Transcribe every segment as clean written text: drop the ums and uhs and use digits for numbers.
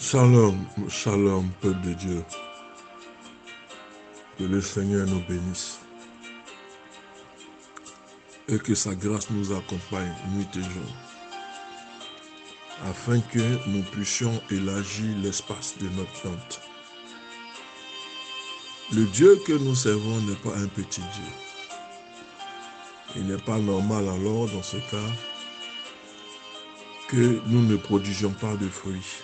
Shalom, shalom, peuple de Dieu. Que le Seigneur nous bénisse et que sa grâce nous accompagne nuit et jour, afin que nous puissions élargir l'espace de notre tente. Le Dieu que nous servons n'est pas un petit Dieu. Il n'est pas normal alors, dans ce cas, que nous ne prodigions pas de fruits.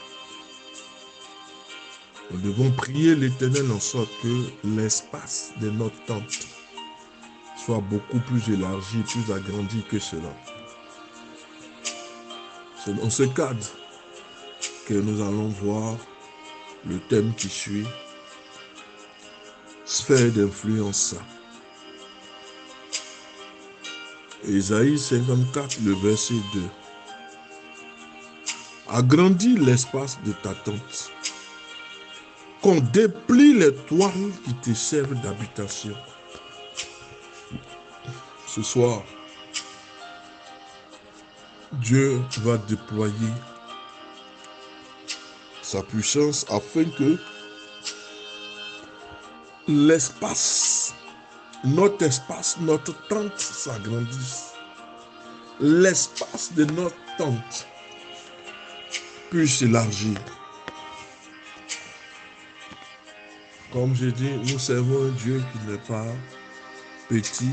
Nous devons prier l'Éternel en sorte que l'espace de notre tente soit beaucoup plus élargi, plus agrandi que cela. C'est dans ce cadre que nous allons voir le thème qui suit, sphère d'influence. Ésaïe 54, le verset 2. Agrandis l'espace de ta tente, qu'on déplie les toiles qui te servent d'habitation. Ce soir, Dieu va déployer sa puissance afin que l'espace, notre tente s'agrandisse. L'espace de notre tente puisse s'élargir. Comme j'ai dit, nous servons un Dieu qui n'est pas petit,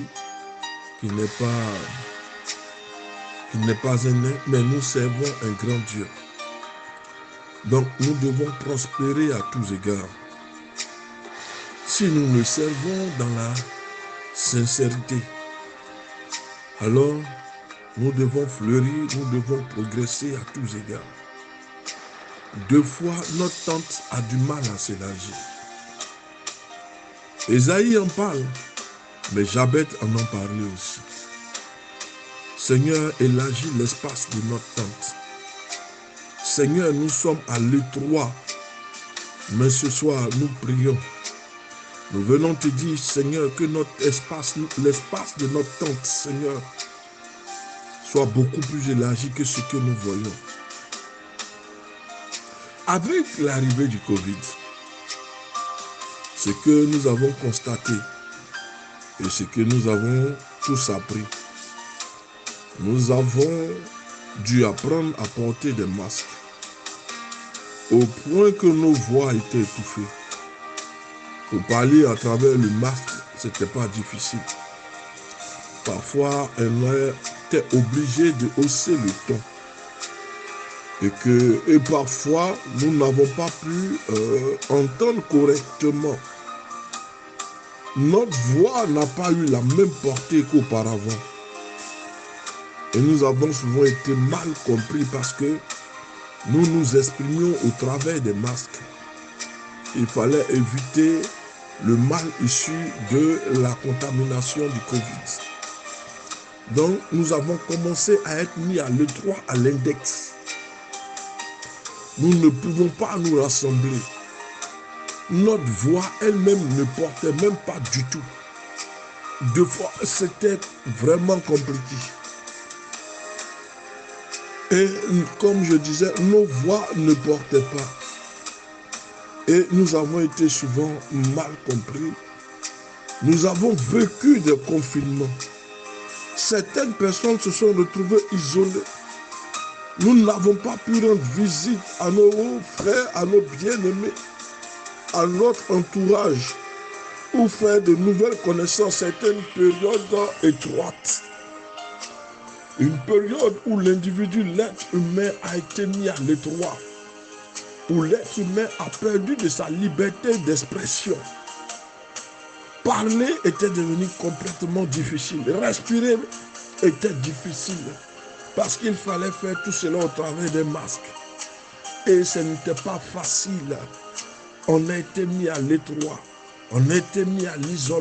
qui n'est pas un nain, mais nous servons un grand Dieu. Donc nous devons prospérer à tous égards. Si nous le servons dans la sincérité, alors nous devons fleurir, nous devons progresser à tous égards. Deux fois, notre tente a du mal à s'élargir. Ésaïe en parle, mais Jabez en parlait aussi. Seigneur, élargis l'espace de notre tente. Seigneur, nous sommes à l'étroit, mais ce soir, nous prions. Nous venons te dire, Seigneur, que l'espace de notre tente, Seigneur, soit beaucoup plus élargi que ce que nous voyons. Avec l'arrivée du Covid, ce que nous avons constaté et ce que nous avons tous appris, nous avons dû apprendre à porter des masques au point que nos voix étaient étouffées. Pour parler à travers le masque, ce n'était pas difficile. Parfois, on était obligé de hausser le ton. Et parfois, nous n'avons pas pu entendre correctement. Notre voix n'a pas eu la même portée qu'auparavant. Et nous avons souvent été mal compris parce que nous nous exprimions au travers des masques. Il fallait éviter le mal issu de la contamination du Covid. Donc, nous avons commencé à être mis à l'étroit, à l'index. Nous ne pouvons pas nous rassembler. Notre voix elle-même ne portait même pas du tout. Deux fois, c'était vraiment compliqué. Et comme je disais, nos voix ne portaient pas. Et nous avons été souvent mal compris. Nous avons vécu des confinements. Certaines personnes se sont retrouvées isolées. Nous n'avons pas pu rendre visite à nos frères, à nos bien-aimés, à notre entourage, ou faire de nouvelles connaissances, certaines périodes étroites. Une période où l'individu, l'être humain, a été mis à l'étroit, où l'être humain a perdu de sa liberté d'expression. Parler était devenu complètement difficile. Respirer était difficile. Parce qu'il fallait faire tout cela au travers des masques. Et ce n'était pas facile. On a été mis à l'étroit. On a été mis à l'isolement.